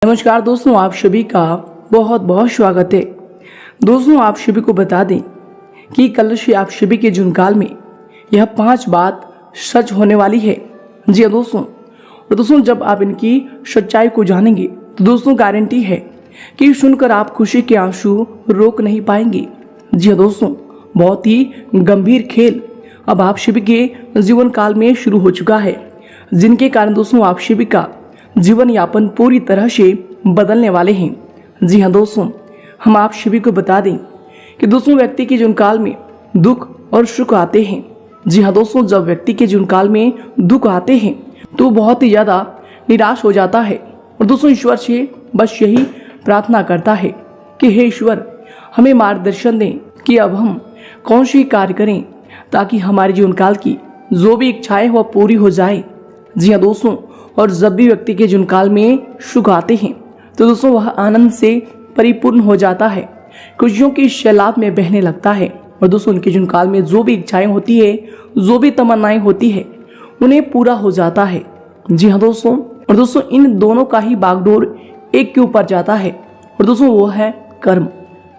नमस्कार दोस्तों, आप सभी का बहुत बहुत स्वागत है। दोस्तों, आप सभी को बता दें कि कल से आप सभी के जुनकाल में यह 5 बात सच होने वाली है। जी हाँ दोस्तों, और दोस्तों जब आप इनकी सच्चाई को जानेंगे तो दोस्तों गारंटी है कि सुनकर आप खुशी के आंसू रोक नहीं पाएंगे। जी हाँ दोस्तों, बहुत ही गंभीर खेल अब आप सभी के जीवन काल में शुरू हो चुका है, जिनके कारण दोस्तों आप सभी का जीवन यापन पूरी तरह से बदलने वाले हैं। जी हाँ दोस्तों, हम आप सभी को बता दें कि दोस्तों व्यक्ति के जीवन काल में दुख और सुख आते हैं। जी हाँ दोस्तों, जब व्यक्ति के जीवन काल में दुख आते हैं तो बहुत ही ज़्यादा निराश हो जाता है और दोस्तों ईश्वर से बस यही प्रार्थना करता है कि हे ईश्वर, हमें मार्गदर्शन दें कि अब हम कौन सी कार्य करें ताकि हमारे जीवन काल की जो भी इच्छाएं वह पूरी हो जाए। जी हाँ दोस्तों, और जब भी व्यक्ति के जीवन काल में सुख आते हैं तो दोस्तों वह आनंद से परिपूर्ण हो जाता है, खुशियों की सैलाब में बहने लगता है और दोस्तों उनके जीवन काल में जो भी इच्छाएं होती है, जो भी तमन्नाएं होती है, उन्हें पूरा हो जाता है। जी हाँ दोस्तों, और दोस्तों इन दोनों का ही बागडोर एक के ऊपर जाता है और दोस्तों वो है कर्म।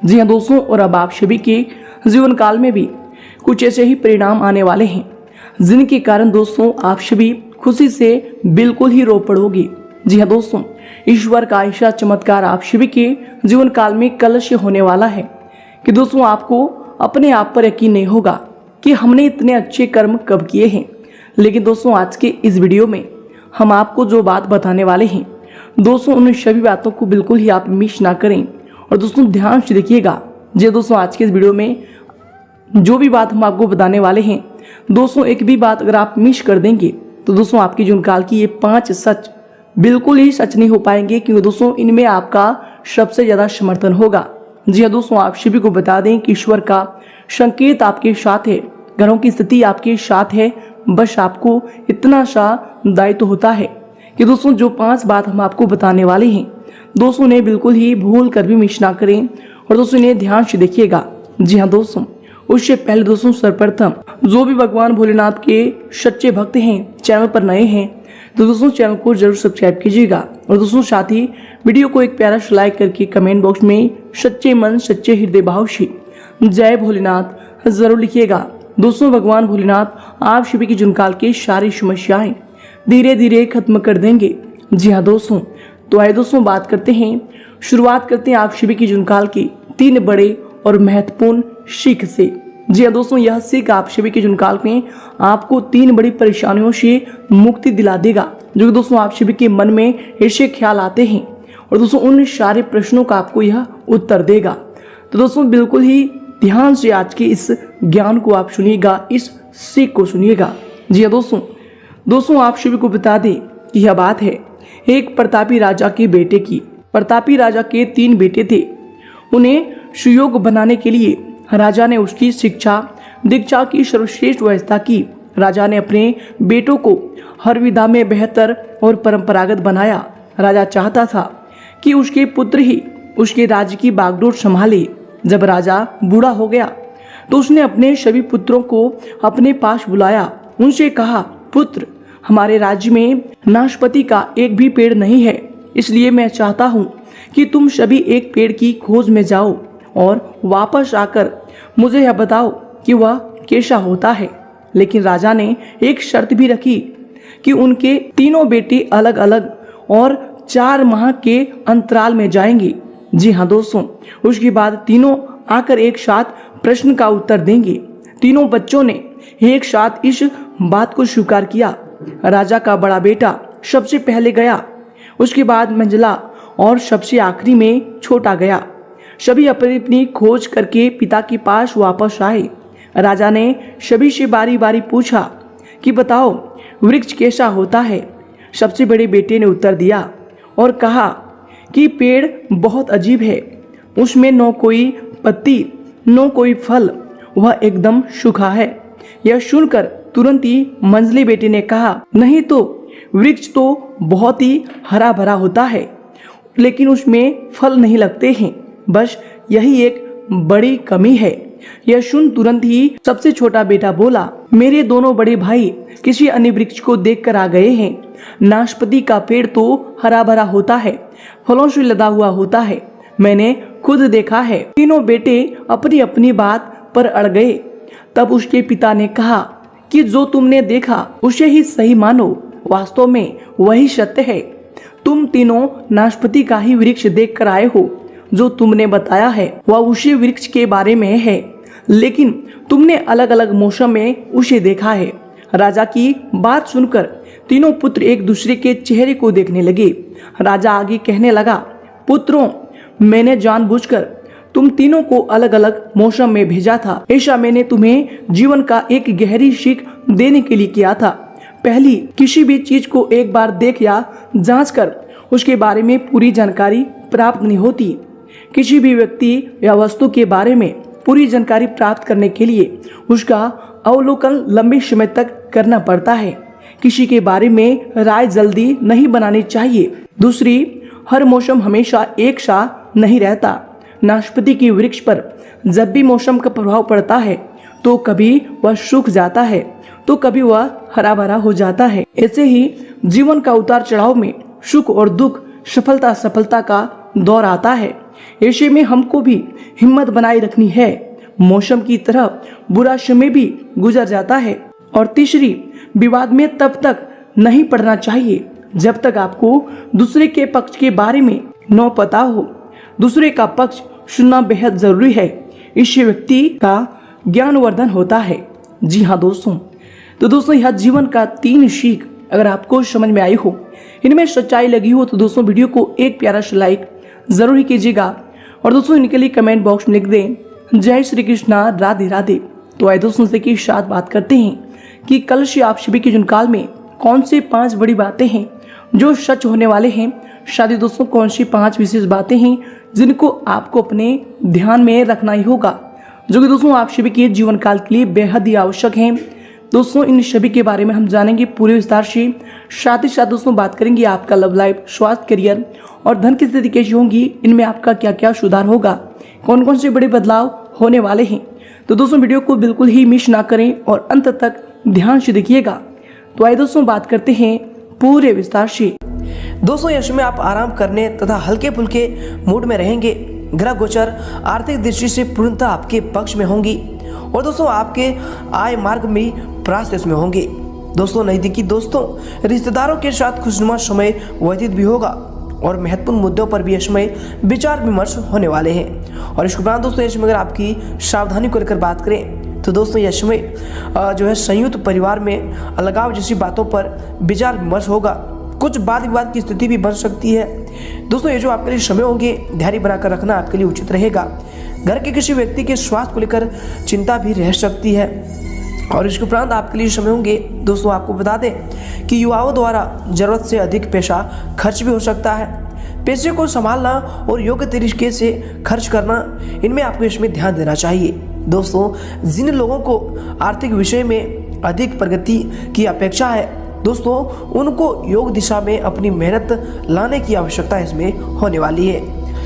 जी हाँ दोस्तों, और अब आप सभी के जीवन काल में भी कुछ ऐसे ही परिणाम आने वाले हैं जिनके कारण दोस्तों आप सभी खुशी से बिल्कुल ही रो पड़ोगे। जी हाँ दोस्तों, ईश्वर का ऐसा चमत्कार आप सभी के जीवन काल में कल से होने वाला है कि दोस्तों आपको अपने आप पर यकीन नहीं होगा कि हमने इतने अच्छे कर्म कब किए हैं। लेकिन दोस्तों आज के इस वीडियो में हम आपको जो बात बताने वाले हैं दोस्तों, उन सभी बातों को बिल्कुल ही आप मिस ना करें और दोस्तों ध्यान से देखिएगा। जी दोस्तों, आज के इस वीडियो में जो भी बात हम आपको बताने वाले हैं दोस्तों, एक भी बात अगर आप मिस कर देंगे तो दोस्तों आपकी जीवन काल की ये 5 सच बिल्कुल ही सच नहीं हो पाएंगे, क्योंकि दोस्तों इनमें आपका सबसे ज्यादा समर्थन होगा। जी हाँ दोस्तों, आप सभी को बता दें कि ईश्वर का संकेत आपके साथ है, ग्रहों की स्थिति आपके साथ है। बस आपको इतना सा दायित्व होता है कि दोस्तों जो 5 बात हम आपको बताने वाले हैं दोस्तों उन्हें बिल्कुल ही भूल कर भी मिस ना करें और दोस्तों इन्हें ध्यान से देखिएगा। जी हाँ दोस्तों, उससे पहले दोस्तों सर्वप्रथम जो भी भगवान भोलेनाथ के सच्चे भक्त हैं, चैनल पर नए हैं तो दोस्तों चैनल को जरूर सब्सक्राइब कीजिएगा और दोस्तों साथ ही वीडियो को एक प्यारा सा लाइक करके कमेंट बॉक्स में सच्चे मन सच्चे हृदय भाव से जय भोलेनाथ जरूर लिखिएगा। दोस्तों भगवान भोलेनाथ आप सभी की जुनकाल की सारी समस्याएं धीरे धीरे खत्म कर देंगे। जी हाँ दोस्तों, तो आइए दोस्तों शुरुआत करते हैं आप सभी की जुनकाल की 3 बड़े और महत्वपूर्ण सीख से। जी हाँ दोस्तों, यह सीख आप सभी के जुनकाल में आपको 3 बड़ी परेशानियों से मुक्ति दिला देगा, जो कि दोस्तों आप सभी के मन में ऐसे ख्याल आते हैं और दोस्तों उन सारे प्रश्नों का आपको यह उत्तर देगा। तो दोस्तों बिल्कुल ही ध्यान से आज के इस ज्ञान को आप सुनिएगा, इस सीख को सुनिएगा। जी हाँ दोस्तों आप सभी को बता दें कि यह बात है एक प्रतापी राजा के बेटे की। प्रतापी राजा के 3 बेटे थे। उन्हें सुयोग बनाने के लिए राजा ने उसकी शिक्षा दीक्षा की सर्वश्रेष्ठ व्यवस्था की। राजा ने अपने बेटों को हर विधा में बेहतर और परंपरागत बनाया। राजा चाहता था कि उसके पुत्र ही उसके राज्य की बागडोर संभाले। जब राजा बूढ़ा हो गया तो उसने अपने सभी पुत्रों को अपने पास बुलाया। उनसे कहा, पुत्र, हमारे राज्य में नाशपाती का एक भी पेड़ नहीं है, इसलिए मैं चाहता हूँ कि तुम सभी एक पेड़ की खोज में जाओ और वापस आकर मुझे यह बताओ कि वह कैसा होता है। लेकिन राजा ने एक शर्त भी रखी कि उनके 3 बेटे अलग अलग और 4 माह के अंतराल में जाएंगे। जी हाँ दोस्तों, उसके बाद तीनों आकर एक साथ प्रश्न का उत्तर देंगे। 3 बच्चों ने एक साथ इस बात को स्वीकार किया। राजा का बड़ा बेटा सबसे पहले गया, उसके बाद मंझला और सबसे आखिरी में छोटा गया। सभी अपनी अपनी खोज करके पिता के पास वापस आए। राजा ने सभी से बारी बारी पूछा कि बताओ वृक्ष कैसा होता है। सबसे बड़े बेटे ने उत्तर दिया और कहा कि पेड़ बहुत अजीब है, उसमें न कोई पत्ती न कोई फल, वह एकदम सूखा है। यह सुनकर तुरंत ही मंझले बेटे ने कहा, नहीं तो वृक्ष तो बहुत ही हरा भरा होता है, लेकिन उसमें फल नहीं लगते हैं, बस यही एक बड़ी कमी है। यह सुन तुरंत ही सबसे छोटा बेटा बोला, मेरे दोनों बड़े भाई किसी अन्य वृक्ष को देखकर आ गए हैं। नाशपाती का पेड़ तो हरा भरा होता है, फलों से लदा हुआ होता है। मैंने खुद देखा है। तीनों बेटे अपनी अपनी बात पर अड़ गए। तब उसके पिता ने कहा कि जो तुमने देखा उसे ही सही मानो, वास्तव में वही सत्य है। तुम तीनों नाशपाती का ही वृक्ष देख कर आए हो। जो तुमने बताया है वह उसी वृक्ष के बारे में है, लेकिन तुमने अलग अलग मौसम में उसे देखा है। राजा की बात सुनकर तीनों पुत्र एक दूसरे के चेहरे को देखने लगे। राजा आगे कहने लगा, पुत्रों, मैंने जानबूझकर तुम तीनों को अलग अलग मौसम में भेजा था। ऐसा मैंने तुम्हें जीवन का एक गहरी सीख देने के लिए किया था। पहली, किसी भी चीज को एक बार देख या जांच कर उसके बारे में पूरी जानकारी प्राप्त नहीं होती। किसी भी व्यक्ति या वस्तु के बारे में पूरी जानकारी प्राप्त करने के लिए उसका अवलोकन लंबे समय तक करना पड़ता है। किसी के बारे में राय जल्दी नहीं बनानी चाहिए। दूसरी, हर मौसम हमेशा एक सा नहीं रहता। नाशपाती के वृक्ष पर जब भी मौसम का प्रभाव पड़ता है तो कभी वह सूख जाता है तो कभी वह हरा भरा हो जाता है। ऐसे ही जीवन का उतार चढ़ाव में सुख और दुख, सफलता असफलता का दौर आता है। ऐसे में हमको भी हिम्मत बनाए रखनी है। मौसम की तरह बुरा समय भी गुजर जाता है। और तीसरी, विवाद में तब तक नहीं पड़ना चाहिए जब तक आपको दूसरे के पक्ष के बारे में न पता हो। दूसरे का पक्ष सुनना बेहद जरूरी है। इससे व्यक्ति का ज्ञानवर्धन होता है। जी हाँ दोस्तों, तो दोस्तों यह जीवन का 3 सीख अगर आपको समझ में आई हो, इनमें सच्चाई लगी हो, तो दोस्तों वीडियो को एक प्यारा सा लाइक जरूर ही कीजिएगा। और दोस्तों इनके लिए कमेंट बॉक्स में लिख दें, जय श्री कृष्णा, राधे राधे। तो आइए दोस्तों से के साथ बात करते हैं कि कल से आप सभी के जीवन काल में कौन से 5 बड़ी बातें हैं जो सच होने वाले हैं। शादी दोस्तों कौन सी 5 विशेष बातें हैं जिनको आपको अपने ध्यान में रखना ही होगा, जो कि दोस्तों आप सभी के जीवन काल के लिए बेहद ही आवश्यक हैं। दोस्तों इन सभी के बारे में हम जानेंगे पूरे विस्तार से। साथ ही साथ दोस्तों बात करेंगे आपका लव लाइफ, स्वास्थ्य, करियर और धन की स्थिति कैसी होगी, इनमें आपका क्या क्या सुधार होगा, कौन कौन से बड़े बदलाव होने वाले हैं। तो दोस्तों वीडियो को बिल्कुल ही मिस ना करें और अंत तक ध्यान से देखिएगा। तो आइए दोस्तों बात करते हैं पूरे विस्तार से। दोस्तों यश में आप आराम करने तथा हल्के फुल्के मूड में रहेंगे। ग्रह गोचर आर्थिक दृष्टि से पूर्णतः आपके पक्ष में होंगी और दोस्तों आपके आय मार्ग में प्रोसेस में होंगे। दोस्तों नजदीकी दोस्तों, रिश्तेदारों के साथ खुशनुमा समय व्यतीत भी होगा और महत्वपूर्ण मुद्दों पर भी इसमें विचार विमर्श होने वाले हैं। और इसके उपरांत दोस्तों इसमें अगर आपकी सावधानी को लेकर बात करें तो दोस्तों यह समय जो है संयुक्त परिवार में अलगाव जैसी बातों पर विचार विमर्श होगा। कुछ वाद विवाद की स्थिति भी बन सकती है। दोस्तों ये जो आपके लिए समय होंगे, धैर्य बनाकर रखना आपके लिए उचित रहेगा। घर के किसी व्यक्ति के स्वास्थ्य को लेकर चिंता भी रह सकती है। और इसके उपरांत आपके लिए समय होंगे दोस्तों, आपको बता दें कि युवाओं द्वारा जरूरत से अधिक पैसा खर्च भी हो सकता है। पैसे को संभालना और योग्य तरीके से खर्च करना, इनमें आपको इसमें ध्यान देना चाहिए। दोस्तों जिन लोगों को आर्थिक विषय में अधिक प्रगति की अपेक्षा है, दोस्तों उनको योग दिशा में अपनी मेहनत लाने की आवश्यकता इसमें होने वाली है।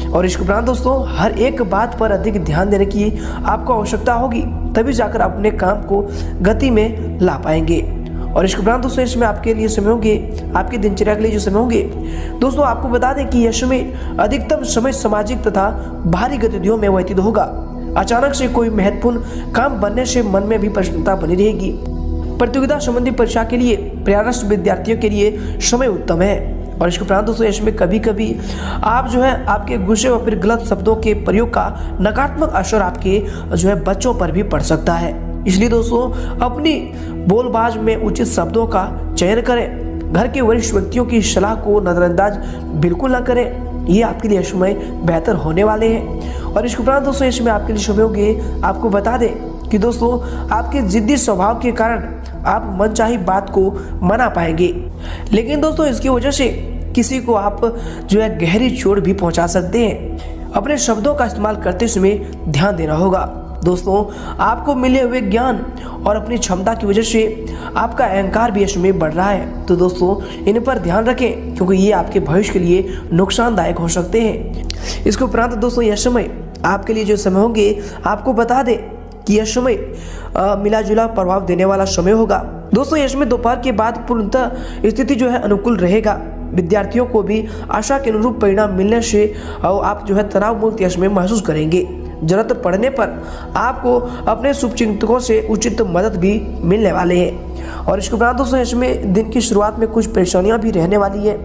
और इसके उपरांत दोस्तों हर एक बात पर अधिक ध्यान देने की आपको आवश्यकता होगी, तभी जाकर आप अपने काम को गति में ला पाएंगे। और इसके उपरांत दोस्तों इसमें आपके लिए समय होंगे, आपकी दिनचर्या के लिए जो समय होंगे, दोस्तों आपको बता दें कि यह समय अधिकतम समय सामाजिक तथा बाहरी गतिविधियों में व्यतीत होगा। अचानक से कोई महत्वपूर्ण काम बनने से मन में भी प्रसन्नता बनी रहेगी। प्रतियोगिता संबंधी परीक्षा के लिए प्रयासरत विद्यार्थियों के लिए समय उत्तम है। और इसके उपरांत दोस्तों इसमें कभी कभी आप जो है आपके गुस्से और फिर गलत शब्दों के प्रयोग का नकारात्मक असर आपके जो है बच्चों पर भी पड़ सकता है। इसलिए दोस्तों अपनी बोलबाज में उचित शब्दों का चयन करें। घर के वरिष्ठ व्यक्तियों की सलाह को नजरअंदाज बिल्कुल ना करें, ये आपके लिए समय बेहतर होने वाले हैं। और इसके उपरांत दोस्तों इसमें आपके लिए समय होंगे, आपको बता दें कि दोस्तों आपके जिद्दी स्वभाव के कारण आप मनचाही बात को मना पाएंगे, लेकिन दोस्तों इसकी वजह से किसी को आप जो है गहरी चोट भी पहुंचा सकते हैं। अपने शब्दों का इस्तेमाल करते समय ध्यान देना होगा। दोस्तों आपको मिले हुए ज्ञान और अपनी क्षमता की वजह से आपका अहंकार भी इसमें बढ़ रहा है, तो दोस्तों इन पर ध्यान रखें क्योंकि ये आपके भविष्य के लिए नुकसानदायक हो सकते हैं। इसके उपरांत दोस्तों यह समय आपके लिए जो समय होंगे, आपको बता दें कि यह समय मिला जुला प्रभाव देने वाला समय होगा। दोस्तों यह समय दोपहर के बाद पूर्णतः स्थिति जो है अनुकूल रहेगा। विद्यार्थियों को भी आशा के अनुरूप परिणाम मिलने से आप जो है तनाव मुक्त यश में महसूस करेंगे। जरूरत पड़ने पर आपको अपने शुभचिंतकों से उचित मदद भी मिलने वाले हैं। और इसके उपरांत दोस्तों इसमें दिन की शुरुआत में कुछ परेशानियां भी रहने वाली है,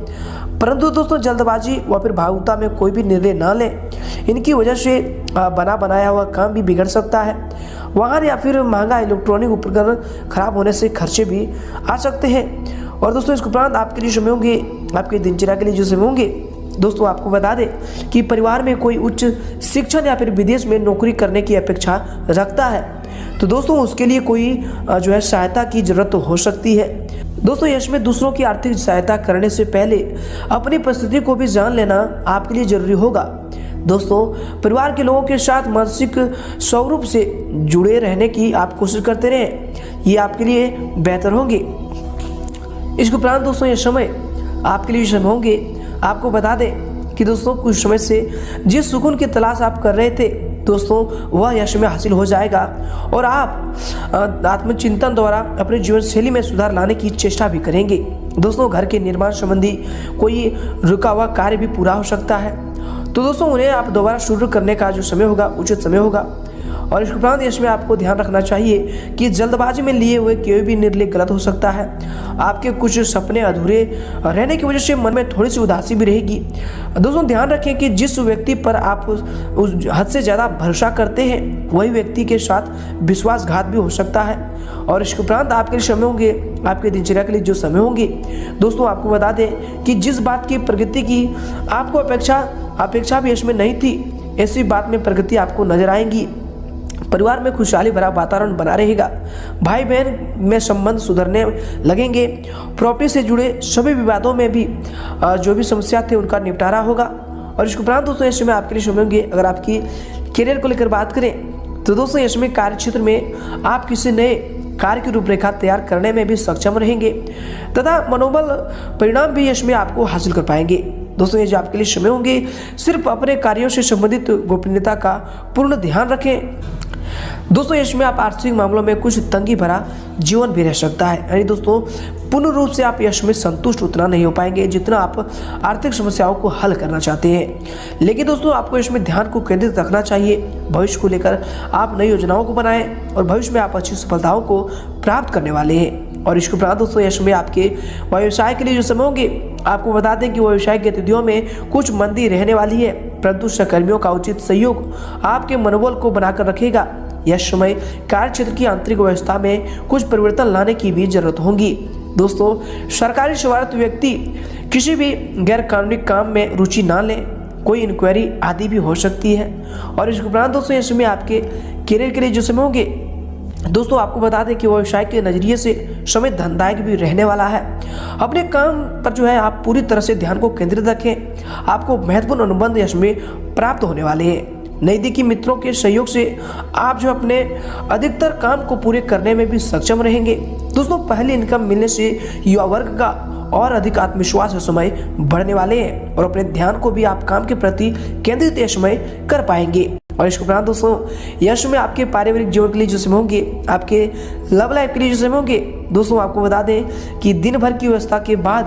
परंतु दोस्तों जल्दबाजी व फिर भावुकता में कोई भी निर्णय ना लें। इनकी वजह से बना बनाया हुआ काम भी बिगड़ सकता है। वाहन या फिर महंगा इलेक्ट्रॉनिक उपकरण खराब होने से खर्चे भी आ सकते हैं। और दोस्तों इसके उपरांत आपके लिए समय होंगे, आपके दिनचर्या के लिए जो समय होंगे दोस्तों आपको बता दें कि परिवार में कोई उच्च शिक्षण या फिर विदेश में नौकरी करने की अपेक्षा रखता है, तो दोस्तों उसके लिए कोई जो है सहायता की जरूरत हो सकती है। दोस्तों यश में दूसरों की आर्थिक सहायता करने से पहले अपनी परिस्थिति को भी जान लेना आपके लिए जरूरी होगा। दोस्तों परिवार के लोगों के साथ मानसिक स्वरूप से जुड़े रहने की आप कोशिश करते रहें, ये आपके लिए बेहतर होंगे। इसके उपरांत दोस्तों ये समय आपके लिए समय होंगे। आपको बता दें कि दोस्तों कुछ समय से जिस सुकून की तलाश आप कर रहे थे दोस्तों वह यश में हासिल हो जाएगा और आप आत्मचिंतन द्वारा अपने जीवन शैली में सुधार लाने की चेष्टा भी करेंगे। दोस्तों घर के निर्माण संबंधी कोई रुका हुआ कार्य भी पूरा हो सकता है, तो दोस्तों उन्हें आप दोबारा शुरू करने का जो समय होगा उचित समय होगा। और इसके उपरांत इसमें आपको ध्यान रखना चाहिए कि जल्दबाजी में लिए हुए कोई भी निर्णय गलत हो सकता है। आपके कुछ सपने अधूरे रहने की वजह से मन में थोड़ी सी उदासी भी रहेगी। दोस्तों ध्यान रखें कि जिस व्यक्ति पर आप उस हद से ज़्यादा भरोसा करते हैं वही व्यक्ति के साथ विश्वासघात भी हो सकता है। और इसके उपरांत आपके लिए समय होंगे, आपके दिनचर्या के लिए जो समय होंगे दोस्तों आपको बता दें कि जिस बात की प्रगति की आपको अपेक्षा भी इसमें नहीं थी, ऐसी बात में प्रगति आपको नजर आएंगी। परिवार में खुशहाली भरा वातावरण बना रहेगा। भाई बहन में संबंध सुधरने लगेंगे। प्रॉपर्टी से जुड़े सभी विवादों में भी जो भी समस्या थे उनका निपटारा होगा। और इसके उपरांत दोस्तों ऐसे में आपके लिए समय होंगे। अगर आपकी करियर को लेकर बात करें तो दोस्तों इसमें कार्य क्षेत्र में आप किसी नए कार्य की रूपरेखा तैयार करने में भी सक्षम रहेंगे तथा मनोबल परिणाम भी इसमें आपको हासिल कर पाएंगे। दोस्तों ये जो आपके लिए समय होंगे सिर्फ अपने कार्यों से संबंधित गोपनीयता का पूर्ण ध्यान रखें। दोस्तों इसमें आप आर्थिक मामलों में कुछ तंगी भरा जीवन भी रह सकता है, यानी दोस्तों पूर्ण रूप से आप यश में संतुष्ट उतना नहीं हो पाएंगे जितना आप आर्थिक समस्याओं को हल करना चाहते हैं। लेकिन दोस्तों आपको इसमें ध्यान को केंद्रित रखना चाहिए। भविष्य को लेकर आप नई योजनाओं को बनाएं और भविष्य में आप अच्छी सफलताओं को प्राप्त करने वाले हैं। और इसके उपरांत दोस्तों यश में आपके व्यवसाय के लिए जो समय होंगे आपको बता दें कि व्यवसाय गतिविधियों में कुछ मंदी रहने वाली है, परंतु सहकर्मियों का उचित सहयोग आपके मनोबल को बनाकर रखेगा। यह समय कार्य क्षेत्र की आंतरिक व्यवस्था में कुछ परिवर्तन लाने की भी जरूरत होगी। दोस्तों सरकारी सेवारत व्यक्ति किसी भी गैर कानूनी काम में रुचि ना लें, कोई इंक्वायरी आदि भी हो सकती है। और इसके उपरांत दोस्तों इस समय आपके करियर के लिए जो समय होंगे दोस्तों आपको बता दें कि व्यवसाय के नजरिए से समय धनदायक भी रहने वाला है। अपने काम पर जो है आप पूरी तरह से ध्यान को केंद्रित रखें। आपको महत्वपूर्ण अनुबंध यश में प्राप्त होने वाले हैं। नज़दीकी मित्रों के सहयोग से आप जो अपने अधिकतर काम को पूरे करने में भी सक्षम रहेंगे। दोस्तों पहली इनकम मिलने से युवा वर्ग का और अधिक आत्मविश्वास समय बढ़ने वाले हैं और अपने ध्यान को भी आप काम के प्रति केंद्रित यश में कर पाएंगे। और इसके उपरांत दोस्तों यश में आपके पारिवारिक जीवन के लिए जो समय होंगे, आपके लव लाइफ के लिए जो समय होंगे दोस्तों आपको बता दें कि दिन भर की व्यवस्था के बाद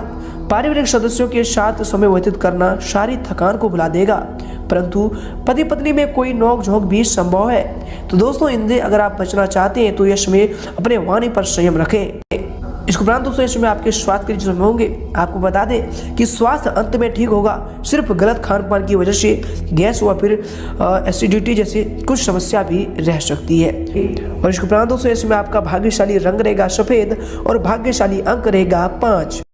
पारिवारिक सदस्यों के साथ समय व्यतीत करना सारी थकान को भुला देगा, परंतु पति पत्नी में कोई नोक झोंक भी संभव है। तो दोस्तों इनसे अगर आप बचना चाहते हैं तो यश में अपने वाणी पर संयम रखें। इसके उपरांत दोस्तों इसमें आपके स्वास्थ्य के लिए जो होंगे आपको बता दें कि स्वास्थ्य अंत में ठीक होगा। सिर्फ गलत खान पान की वजह से गैस व फिर एसिडिटी जैसी कुछ समस्या भी रह सकती है। और इसके उपरांत दोस्तों इसमें आपका भाग्यशाली रंग रहेगा सफेद और भाग्यशाली अंक रहेगा 5।